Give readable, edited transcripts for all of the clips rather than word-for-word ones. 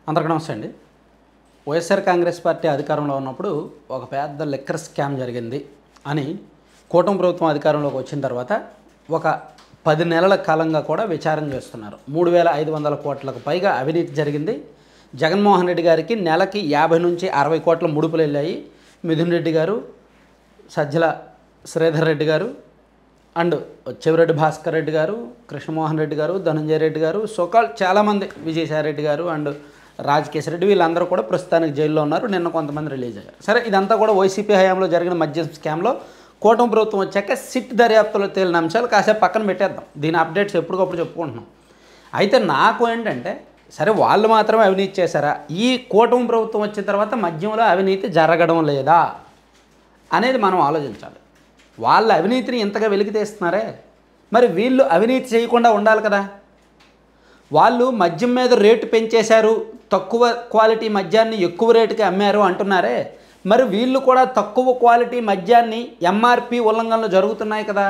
అందరికీ నమస్తే అండి. వైఎస్ఆర్ కాంగ్రెస్ పార్టీ అధికారంలో ఉన్నప్పుడు ఒక పెద్ద లిక్కర్ స్కామ్ జరిగింది అని కూటమి ప్రభుత్వం అధికారంలోకి వచ్చిన తర్వాత ఒక 10 నెలల కాలంగా కూడా విచారణ చేస్తున్నారు. 3,500 కోట్లకు పైగా అవినీతి జరిగింది. జగన్మోహన్ రెడ్డి గారికి నెలకి 50 నుంచి 60 కోట్ల ముడుపులు వెళ్ళాయి. మిథున్ రెడ్డి గారు, సజ్జల శ్రీధర్ రెడ్డి గారు అండ్ చెవిరెడ్డి భాస్కర్ రెడ్డి గారు, కృష్ణమోహన్ రెడ్డి గారు, ధనంజయ రెడ్డి గారు, సోకాల్ చాలామంది, విజయసాయి రెడ్డి గారు అండ్ రాజకేశ్ రెడ్డి వీళ్ళందరూ కూడా ప్రస్తుతానికి జైల్లో ఉన్నారు. నిన్న కొంతమంది రిలీజ్ అయ్యారు. సరే, ఇదంతా కూడా వైసీపీ హయాంలో జరిగిన మద్యం స్కామ్లో కూటమి ప్రభుత్వం వచ్చాక సిట్ దర్యాప్తులో తేలిన అంశాలు కాసేపు పక్కన పెట్టేద్దాం. దీని అప్డేట్స్ ఎప్పటికప్పుడు చెప్పుకుంటున్నాం. అయితే నాకు ఏంటంటే, సరే వాళ్ళు మాత్రమే అవినీతి చేశారా, ఈ కూటమి ప్రభుత్వం వచ్చిన తర్వాత మద్యంలో అవినీతి జరగడం లేదా అనేది మనం ఆలోచించాలి. వాళ్ళ అవినీతిని ఇంతగా వెలికి తీస్తున్నారే, మరి వీళ్ళు అవినీతి చేయకుండా ఉండాలి కదా. వాళ్ళు మద్యం మీద రేటు పెంచేశారు, తక్కువ క్వాలిటీ మద్యాన్ని ఎక్కువ రేటుకి అమ్మారు అంటున్నారే, మరి వీళ్ళు కూడా తక్కువ క్వాలిటీ మద్యాన్ని ఎంఆర్పి ఉల్లంఘనలు జరుగుతున్నాయి కదా.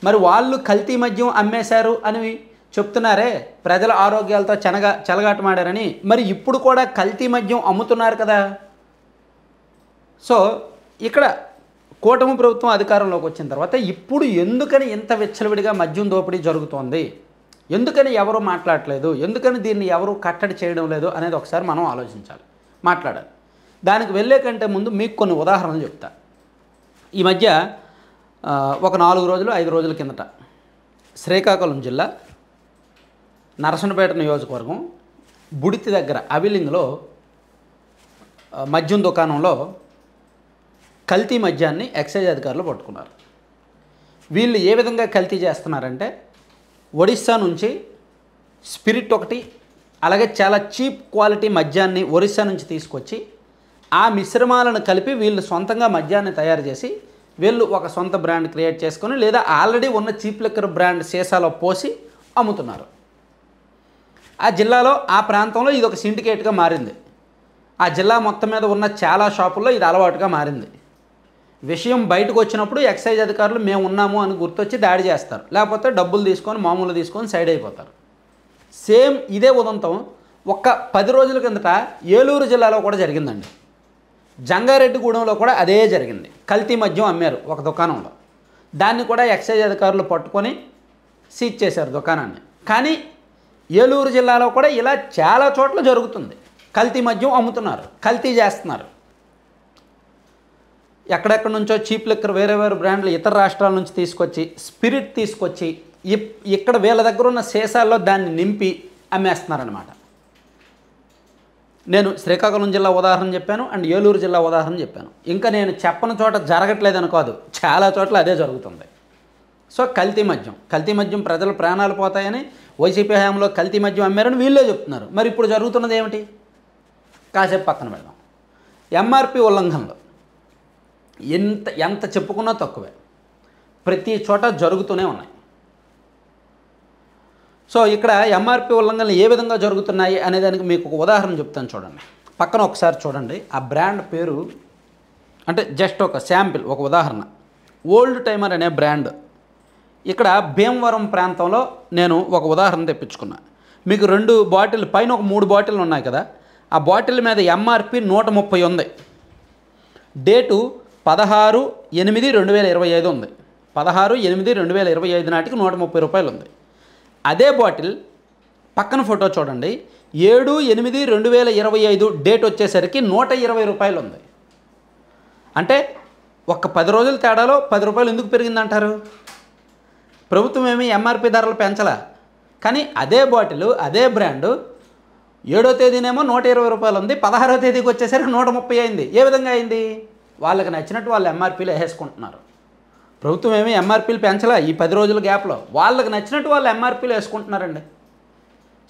మరి వాళ్ళు కల్తీ మద్యం అమ్మేశారు అని చెప్తున్నారే, ప్రజల ఆరోగ్యాలతో చెలగాటమాడారని, మరి ఇప్పుడు కూడా కల్తీ మద్యం అమ్ముతున్నారు కదా. సో ఇక్కడ కూటమి ప్రభుత్వం అధికారంలోకి వచ్చిన తర్వాత ఇప్పుడు ఎందుకని ఇంత విచ్చలవిడిగా మద్యం దోపిడీ జరుగుతోంది, ఎందుకని ఎవరు మాట్లాడలేదు, ఎందుకని దీన్ని ఎవరు కట్టడి చేయడం లేదు అనేది ఒకసారి మనం ఆలోచించాలి, మాట్లాడాలి. దానికి వెళ్ళే కంటే ముందు మీకు కొన్ని ఉదాహరణలు చెప్తా. ఈ మధ్య ఒక 4 రోజులు 5 రోజుల కిందట శ్రీకాకుళం జిల్లా నరసనపేట నియోజకవర్గం బుడితి దగ్గర అవిలింగ్లో మద్యం దుకాణంలో కల్తీ మద్యాన్ని ఎక్సైజ్ అధికారులు పట్టుకున్నారు. వీళ్ళు ఏ విధంగా కల్తీ చేస్తున్నారంటే, ఒడిస్సా నుంచి స్పిరిట్ ఒకటి, అలాగే చాలా చీప్ క్వాలిటీ మద్యాన్ని ఒరిస్సా నుంచి తీసుకొచ్చి ఆ మిశ్రమాలను కలిపి వీళ్ళు సొంతంగా మద్యాన్ని తయారు చేసి వీళ్ళు ఒక సొంత బ్రాండ్ క్రియేట్ చేసుకొని, లేదా ఆల్రెడీ ఉన్న చీప్ లిక్కర్ బ్రాండ్ సీసాలో పోసి అమ్ముతున్నారు. ఆ జిల్లాలో ఆ ప్రాంతంలో ఇది ఒక సిండికేట్గా మారింది. ఆ జిల్లా మొత్తం మీద ఉన్న చాలా షాపుల్లో ఇది అలవాటుగా మారింది. విషయం బయటకు వచ్చినప్పుడు ఎక్సైజ్ అధికారులు మేము ఉన్నాము అని గుర్తొచ్చి దాడి చేస్తారు, లేకపోతే డబ్బులు తీసుకొని మామూలు తీసుకొని సైడ్ అయిపోతారు. సేమ్ ఇదే ఉదంతం ఒక్క 10 రోజుల కిందట ఏలూరు జిల్లాలో కూడా జరిగిందండి. జంగారెడ్డిగూడెంలో కూడా అదే జరిగింది. కల్తీ మద్యం అమ్మారు ఒక దుకాణంలో, దాన్ని కూడా ఎక్సైజ్ అధికారులు పట్టుకొని సీజ్ చేశారు దుకాణాన్ని. కానీ ఏలూరు జిల్లాలో కూడా ఇలా చాలా చోట్ల జరుగుతుంది. కల్తీ మద్యం అమ్ముతున్నారు, కల్తీ చేస్తున్నారు. ఎక్కడెక్కడి నుంచో చీప్ లిక్కర్ వేరే వేరే బ్రాండ్లు ఇతర రాష్ట్రాల నుంచి తీసుకొచ్చి స్పిరిట్ తీసుకొచ్చి ఇక్కడ వీళ్ళ దగ్గర ఉన్న సీసాల్లో దాన్ని నింపి అమ్మేస్తున్నారనమాట. నేను శ్రీకాకుళం జిల్లా ఉదాహరణ చెప్పాను అండ్ ఏలూరు జిల్లా ఉదాహరణ చెప్పాను. ఇంకా నేను చెప్పని చోట జరగట్లేదని కాదు, చాలా చోట్ల అదే జరుగుతుంది. సో కల్తీ మద్యం ప్రజల ప్రాణాలు పోతాయని వైసీపీ హయాంలో కల్తీ మద్యం అమ్మారని వీళ్ళే చెప్తున్నారు. మరి ఇప్పుడు జరుగుతున్నది ఏమిటి, కాసేపు పక్కన పెడదాం. ఎంఆర్పి ఉల్లంఘనలు ఎంత చెప్పుకున్నా తక్కువే, ప్రతి చోట జరుగుతూనే ఉన్నాయి. సో ఇక్కడ ఎంఆర్పి ఉల్లంఘనలు ఏ విధంగా జరుగుతున్నాయి అనేదానికి మీకు ఒక ఉదాహరణ చెప్తాను చూడండి. పక్కన ఒకసారి చూడండి. ఆ బ్రాండ్ పేరు అంటే జస్ట్ ఒక శాంపిల్, ఒక ఉదాహరణ. ఓల్డ్ టైమర్ అనే బ్రాండ్ ఇక్కడ భీమవరం ప్రాంతంలో నేను ఒక ఉదాహరణ తెప్పించుకున్నా. మీకు 2 బాటిల్ పైన ఒక 3 బాటిల్ ఉన్నాయి కదా, ఆ బాటిల్ మీద ఎంఆర్పి 130 ఉంది. డేటు 16/8/2025 ఉంది. 16/8/2025 నాటికి 130 రూపాయలు ఉంది. అదే బాటిల్ పక్కన ఫోటో చూడండి, 7/8/2025 డేట్ వచ్చేసరికి 120 రూపాయలు ఉంది. అంటే ఒక్క 10 రోజుల తేడాలో 10 రూపాయలు ఎందుకు పెరిగిందంటారు? ప్రభుత్వం ఏమీ ఎంఆర్పి ధరలు పెంచలా, కానీ అదే బాటిల్ అదే బ్రాండు 7వ తేదీనేమో 120 రూపాయలు ఉంది, 16వ తేదీకి వచ్చేసరికి 130 అయింది. ఏ విధంగా అయింది? వాళ్ళకి నచ్చినట్టు వాళ్ళు ఎంఆర్పీలు వేసుకుంటున్నారు. ప్రభుత్వం ఏమీ ఎంఆర్పీలు పెంచలా. ఈ 10 రోజుల గ్యాప్లో వాళ్ళకి నచ్చినట్టు వాళ్ళు ఎంఆర్పీలు వేసుకుంటున్నారండి.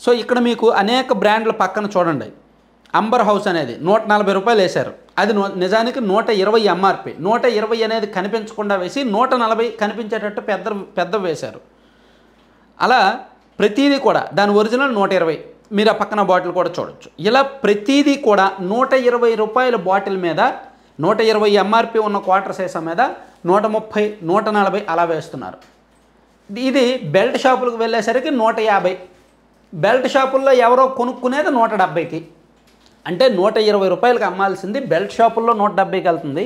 సో ఇక్కడ మీకు అనేక బ్రాండ్ల పక్కన చూడండి. అంబర్ హౌస్ అనేది 140 రూపాయలు వేశారు. అది నిజానికి 120 ఎంఆర్పి. 120 అనేది కనిపించకుండా వేసి 140 కనిపించేటట్టు పెద్ద వేశారు. అలా ప్రతీదీ కూడా దాని ఒరిజినల్ 120. మీరు ఆ పక్కన బాటిల్ కూడా చూడొచ్చు. ఇలా ప్రతీదీ కూడా 120 రూపాయల బాటిల్ మీద 120 ఎంఆర్పి ఉన్న క్వార్టర్ సీసా మీద 130, 140 అలా వేస్తున్నారు. ఇది బెల్ట్ షాపులకు వెళ్ళేసరికి 150. బెల్ట్ షాపుల్లో ఎవరో కొనుక్కునేది 170కి, అంటే 120 రూపాయలకి అమ్మాల్సింది బెల్ట్ షాపుల్లో 170కి వెళ్తుంది.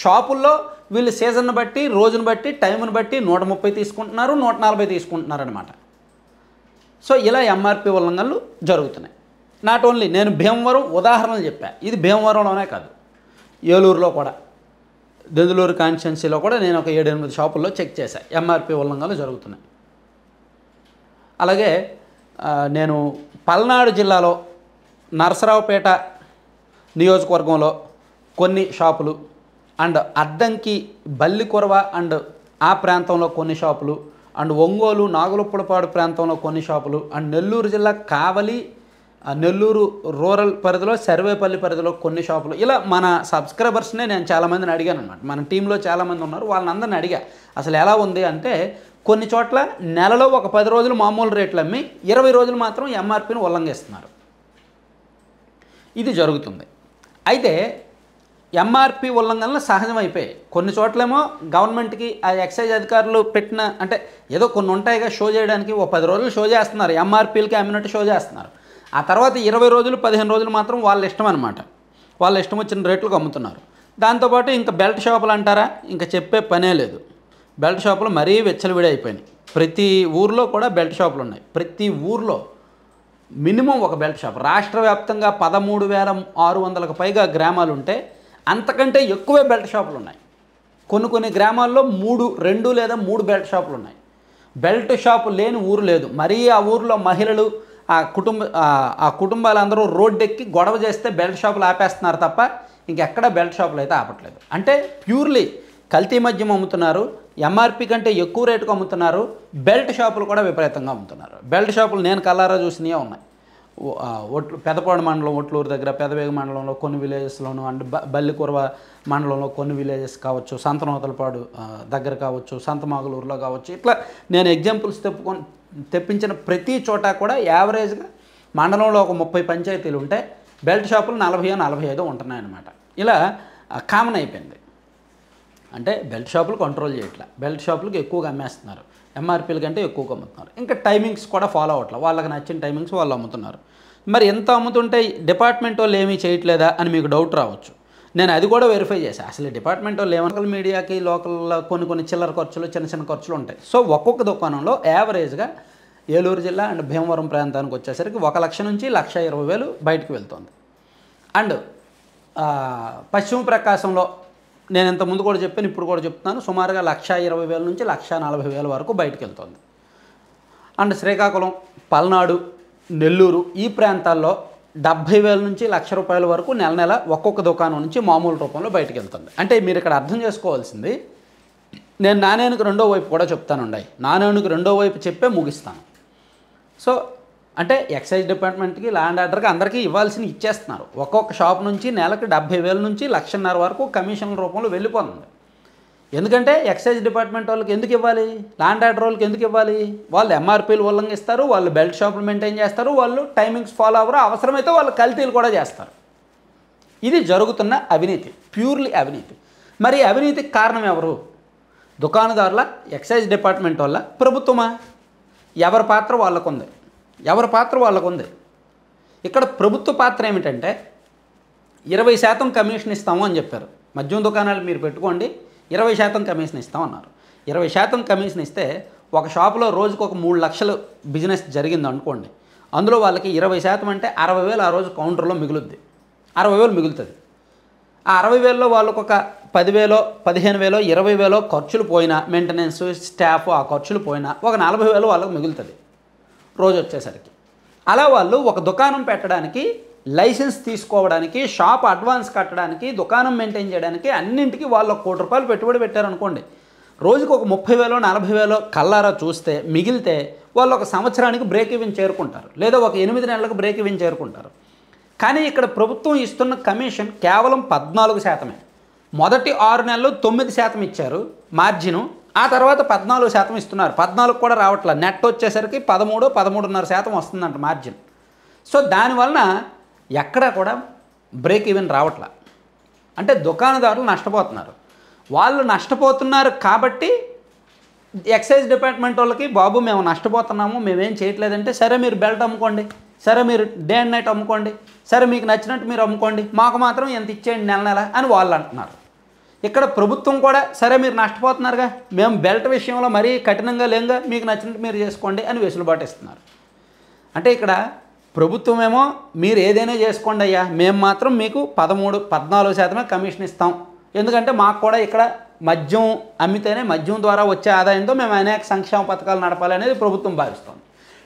షాపుల్లో వీళ్ళు సీజన్ బట్టి, రోజును బట్టి, టైంను బట్టి 130 తీసుకుంటున్నారు, 140 తీసుకుంటున్నారు అనమాట. సో ఇలా ఎంఆర్పి ఉల్లంఘనలు జరుగుతున్నాయి. నాట్ ఓన్లీ నేను భీమవరం ఉదాహరణలు చెప్పాను, ఇది భీమవరంలోనే కాదు, ఏలూరులో కూడా, దెందులూరు కాన్స్టిట్యున్సీలో కూడా నేను ఒక 7-8 షాపుల్లో చెక్ చేశాను, ఎంఆర్పి ఉల్లంఘనలు జరుగుతున్నాయి. అలాగే నేను పల్నాడు జిల్లాలో నరసరావుపేట నియోజకవర్గంలో కొన్ని షాపులు, అండ్ అద్దంకి, బల్లికొరవ అండ్ ఆ ప్రాంతంలో కొన్ని షాపులు, అండ్ ఒంగోలు, నాగులుప్పలపాడు ప్రాంతంలో కొన్ని షాపులు, అండ్ నెల్లూరు జిల్లా కావలి, నెల్లూరు రూరల్ పరిధిలో, సర్వేపల్లి పరిధిలో కొన్ని షాపులు. ఇలా మన సబ్స్క్రైబర్స్నే నేను చాలామందిని అడిగాను అనమాట. మన టీంలో చాలామంది ఉన్నారు, వాళ్ళని అందరిని అడిగా అసలు ఎలా ఉంది అంటే, కొన్ని చోట్ల నెలలో ఒక 10 రోజులు మామూలు రేట్లు అమ్మి 20 రోజులు మాత్రం ఎంఆర్పిని ఉల్లంఘిస్తున్నారు. ఇది జరుగుతుంది. అయితే ఎంఆర్పి ఉల్లంఘనలు సహజమైపోయాయి. కొన్ని చోట్లేమో గవర్నమెంట్కి ఆ ఎక్సైజ్ అధికారులు పెట్టిన, అంటే ఏదో కొన్ని ఉంటాయిగా షో చేయడానికి, ఓ 10 రోజులు షో చేస్తున్నారు, ఎంఆర్పీలకి అమ్మినట్టు షో చేస్తున్నారు. ఆ తర్వాత 20 రోజులు 15 రోజులు మాత్రం వాళ్ళ ఇష్టం అనమాట, వాళ్ళ ఇష్టం వచ్చిన రేట్లకు అమ్ముతున్నారు. దాంతోపాటు ఇంకా బెల్ట్ షాపులు అంటారా, ఇంకా చెప్పే పనే లేదు. బెల్ట్ షాపులు మరీ వెచ్చలవిడి అయిపోయినాయి. ప్రతి ఊర్లో కూడా బెల్ట్ షాపులు ఉన్నాయి. ప్రతి ఊర్లో మినిమం ఒక బెల్ట్ షాప్. రాష్ట్ర వ్యాప్తంగా 13,600కు పైగా గ్రామాలు ఉంటే అంతకంటే ఎక్కువే బెల్ట్ షాపులు ఉన్నాయి. కొన్ని గ్రామాల్లో 2 లేదా 3 బెల్ట్ షాపులు ఉన్నాయి. బెల్ట్ షాపు లేని ఊరు లేదు. మరీ ఆ ఊరిలో మహిళలు, ఆ కుటుంబాలందరూ రోడ్డెక్కి గొడవ చేస్తే బెల్ట్ షాపులు ఆపేస్తున్నారు తప్ప ఇంకెక్కడ బెల్ట్ షాపులు అయితే ఆపట్లేదు. అంటే ప్యూర్లీ కల్తీ మద్యం అమ్ముతున్నారు, ఎంఆర్పి కంటే ఎక్కువ రేటుకు అమ్ముతున్నారు. బెల్ట్ షాపులు కూడా విపరీతంగా అమ్ముతున్నారు. బెల్ట్ షాపులు నేను కల్లారా చూసినవే ఉన్నాయి. పెదపాడు మండలం, ఒట్లూరు దగ్గర, పెదవేగ మండలంలో కొన్ని విలేజెస్లోను, అండ్ బల్లికురవ మండలంలో కొన్ని విలేజెస్ కావచ్చు, సంతనూతలపాడు దగ్గర కావచ్చు, సంతమాగులూరులో కావచ్చు. ఇట్లా నేను ఎగ్జాంపుల్స్ తెప్పించిన ప్రతి చోట కూడా యావరేజ్గా మండలంలో ఒక 30 పంచాయతీలు ఉంటే బెల్ట్ షాపులు 40-45 ఉంటున్నాయన్నమాట. ఇలా కామన్ అయిపోయింది. అంటే బెల్ట్ షాపులు కంట్రోల్ చేయట్లా, బెల్ట్ షాపులకు ఎక్కువగా అమ్మేస్తున్నారు, ఎంఆర్పీల కంటే ఎక్కువగా అమ్ముతున్నారు. ఇంకా టైమింగ్స్ కూడా ఫాలో అవ్వట్లేదు, వాళ్ళకి నచ్చిన టైమింగ్స్ వాళ్ళు అమ్ముతున్నారు. మరి ఎంత అమ్ముతుంటే డిపార్ట్మెంట్ వాళ్ళు ఏమీ చేయట్లేదా అని మీకు డౌట్ రావచ్చు. నేను అది కూడా వెరిఫై చేశాను. అసలు డిపార్ట్మెంట్ వాళ్ళు లోకల్ మీడియాకి, లోకల్లో కొన్ని చిల్లర ఖర్చులు, చిన్న ఖర్చులు ఉంటాయి. సో ఒక్కొక్క దుకాణంలో యావరేజ్గా ఏలూరు జిల్లా అండ్ భీమవరం ప్రాంతానికి వచ్చేసరికి 1 లక్ష నుంచి 1,20,000 బయటకు వెళ్తుంది. అండ్ పశ్చిమ ప్రకాశంలో నేను ఇంతకుముందు కూడా చెప్పాను, ఇప్పుడు కూడా చెప్తున్నాను, సుమారుగా 1,20,000 నుంచి 1,40,000 వరకు బయటకు వెళ్తుంది. అండ్ శ్రీకాకుళం, పల్నాడు, నెల్లూరు ఈ ప్రాంతాల్లో 70,000 నుంచి 1,00,000 రూపాయల వరకు నెల ఒక్కొక్క దుకాణం నుంచి మామూలు రూపంలో బయటకు వెళ్తుంది. అంటే మీరు ఇక్కడ అర్థం చేసుకోవాల్సింది, నేను నాణేనికి రెండో వైపు కూడా చెప్తానుండి, నాణేనికి రెండో వైపు చెప్పే ముగిస్తాను. సో అంటే ఎక్సైజ్ డిపార్ట్మెంట్కి, ల్యాండ్ ఆర్డర్కి అందరికీ ఇవ్వాల్సిన ఇచ్చేస్తున్నారు. ఒక్కొక్క షాప్ నుంచి నెలకు 70,000 నుంచి 1,50,000 వరకు కమిషన్ల రూపంలో వెళ్ళిపోతుంది. ఎందుకంటే ఎక్సైజ్ డిపార్ట్మెంట్ వాళ్ళకి ఎందుకు ఇవ్వాలి, ల్యాండ్ ఆర్డర్ వాళ్ళకి ఎందుకు ఇవ్వాలి? వాళ్ళు ఎంఆర్పీలు ఉల్లంఘిస్తారు, వాళ్ళు బెల్ట్ షాపులు మెయింటైన్ చేస్తారు, వాళ్ళు టైమింగ్స్ ఫాలో అవ్వరు, అవసరమైతే వాళ్ళు కల్తీలు కూడా చేస్తారు. ఇది జరుగుతున్న అవినీతి, ప్యూర్లీ అవినీతి. మరి అవినీతికి కారణం ఎవరు? దుకాణదారుల, ఎక్సైజ్ డిపార్ట్మెంట్ వల్ల, ప్రభుత్వమా? ఎవరి పాత్ర వాళ్ళకుంది, ఎవరి పాత్ర వాళ్ళకుంది. ఇక్కడ ప్రభుత్వ పాత్ర ఏమిటంటే 20% కమిషన్ ఇస్తాము అని చెప్పారు. మద్యం దుకాణాలు మీరు పెట్టుకోండి, 20% కమిషన్ ఇస్తామన్నారు. 20% కమిషన్ ఇస్తే ఒక షాపులో రోజుకు ఒక 3 లక్షలు బిజినెస్ జరిగింది అనుకోండి, అందులో వాళ్ళకి 20% అంటే 60,000 ఆ రోజు కౌంటర్లో మిగులుద్ది. 60,000 మిగులుతుంది. ఆ 60,000లో వాళ్ళకు ఒక 10,000, 15,000, 20,000 ఖర్చులు పోయినా, మెయింటెనెన్స్, స్టాఫ్ ఆ ఖర్చులు పోయినా ఒక 40,000 వాళ్ళకు మిగులుతుంది రోజు వచ్చేసరికి. అలా వాళ్ళు ఒక దుకాణం పెట్టడానికి, లైసెన్స్ తీసుకోవడానికి, షాప్ అడ్వాన్స్ కట్టడానికి, దుకాణం మెయింటైన్ చేయడానికి అన్నింటికి వాళ్ళు ₹1 కోటి పెట్టుబడి పెట్టారనుకోండి, రోజుకు ఒక 30,000, 40,000 కల్లారా చూస్తే మిగిలితే వాళ్ళు ఒక సంవత్సరానికి బ్రేక్ ఈవెన్ చేరుకుంటారు, లేదా ఒక 8 నెలలకు బ్రేక్ ఈవెన్ చేరుకుంటారు. కానీ ఇక్కడ ప్రభుత్వం ఇస్తున్న కమిషన్ కేవలం 14%. మొదటి 6 నెలలు 9% ఇచ్చారు మార్జిను, ఆ తర్వాత 14% ఇస్తున్నారు. 14 కూడా రావట్లేదు, నెట్ వచ్చేసరికి 13, 13.5% వస్తుందంట మార్జిన్. సో దానివలన ఎక్కడా కూడా బ్రేక్ ఈవెన్ రావట్లా. అంటే దుకాణదారులు నష్టపోతున్నారు. వాళ్ళు నష్టపోతున్నారు కాబట్టి ఎక్సైజ్ డిపార్ట్మెంట్ వాళ్ళకి బాబు మేము నష్టపోతున్నాము మేమేం చేయట్లేదంటే సరే మీరు బెల్ట్ అమ్ముకోండి, సరే మీరు డే అండ్ నైట్ అమ్ముకోండి, సరే మీకు నచ్చినట్టు మీరు అమ్ముకోండి, మాకు మాత్రం ఎంత ఇచ్చేయండి నెల నెల అని వాళ్ళు అంటున్నారు. ఇక్కడ ప్రభుత్వం కూడా సరే మీరు నష్టపోతున్నారుగా, మేము బెల్ట్ విషయంలో మరీ కఠినంగా లేంగా, మీకు నచ్చినట్టు మీరు చేసుకోండి అని వెసులుబాటు ఇస్తున్నారు. అంటే ఇక్కడ ప్రభుత్వం ఏమో మీరు ఏదైనా చేసుకోండి అయ్యా, మేము మాత్రం మీకు 13-14% కమిషన్ ఇస్తాం, ఎందుకంటే మాకు కూడా ఇక్కడ మద్యం అమ్మితేనే మద్యం ద్వారా వచ్చే ఆదాయంతో మేము అనేక సంక్షేమ పథకాలు నడపాలనేది ప్రభుత్వం భావిస్తుంది.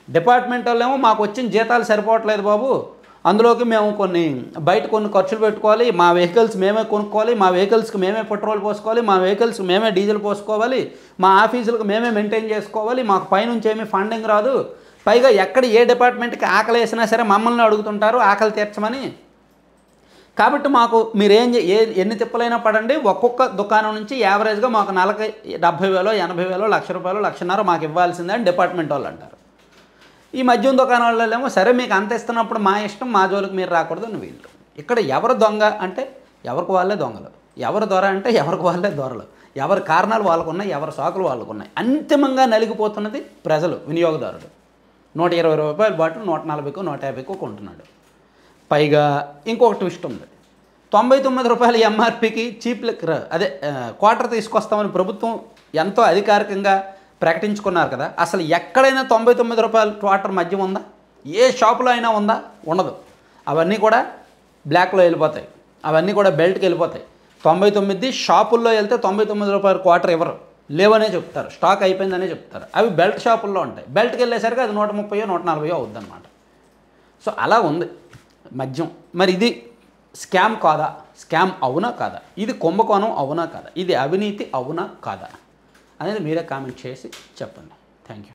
డిపార్ట్మెంట్ వాళ్ళేమో మాకు వచ్చిన జీతాలు సరిపోవట్లేదు బాబు, అందులోకి మేము బయట కొన్ని ఖర్చులు పెట్టుకోవాలి, మా వెహికల్స్ మేమే కొనుక్కోవాలి, మా వెహికల్స్కి మేమే పెట్రోల్ పోసుకోవాలి, మా వెహికల్స్కి మేమే డీజిల్ పోసుకోవాలి, మా ఆఫీసులకు మేమే మెయింటైన్ చేసుకోవాలి, మాకు పైనుంచి ఏమీ ఫండింగ్ రాదు, పైగా ఎక్కడ ఏ డిపార్ట్మెంట్కి ఆకలి వేసినా సరే మమ్మల్ని అడుగుతుంటారు ఆకలి తీర్చమని. కాబట్టి మాకు మీరు ఎన్ని తిప్పలైనా పడండి, ఒక్కొక్క దుకాణం నుంచి యావరేజ్గా మాకు నెలకి 70,000, 80,000, ₹1,00,000, ₹1,50,000 మాకు ఇవ్వాల్సిందే అని డిపార్ట్మెంట్ వాళ్ళు అంటారు. ఈ మద్యం దుకాణం వాళ్ళేమో సరే మీకు అంత ఇస్తున్నప్పుడు మా ఇష్టం, మా జోలికి మీరు రాకూడదు అని వీళ్ళు. ఇక్కడ ఎవరు దొంగ అంటే ఎవరికి వాళ్ళే దొంగలు, ఎవరు దొర అంటే ఎవరికి వాళ్ళే దొరలు, ఎవరి కారణాలు వాళ్ళకున్నాయి, ఎవరి సాకులు వాళ్ళకున్నాయి. అంతిమంగా నలిగిపోతున్నది ప్రజలు, వినియోగదారుడు. ₹120 బాటిల్ 140కో 150కో కొంటున్నాడు. పైగా ఇంకొక ట్విస్ట్ ఉంది, ₹99 ఎంఆర్పికి చీప్ లిక్కర్ అదే క్వార్టర్ తీసుకొస్తామని ప్రభుత్వం ఎంతో అధికారికంగా ప్రకటించుకున్నారు కదా. అసలు ఎక్కడైనా ₹99 క్వార్టర్ మద్యం ఉందా? ఏ షాపులో అయినా ఉందా? ఉండదు. అవన్నీ కూడా బ్లాక్లో వెళ్ళిపోతాయి, అవన్నీ కూడా బెల్ట్కి వెళ్ళిపోతాయి. 99 షాపుల్లో వెళ్తే ₹99 క్వార్టర్ ఇవ్వరు, లేవనే చెప్తారు, స్టాక్ అయిపోయిందనే చెప్తారు. అవి బెల్ట్ షాపుల్లో ఉంటాయి. బెల్ట్కి వెళ్ళేసరికి అది 130, 140 అవుద్దన్నమాట. సో అలా ఉంది మద్యం. మరి ఇది స్కామ్ కాదా? స్కామ్ అవునా కాదా? ఇది కుంభకోణం అవునా కాదా? ఇది అవినీతి అవునా కాదా అనేది మీరే కామెంట్ చేసి చెప్పండి.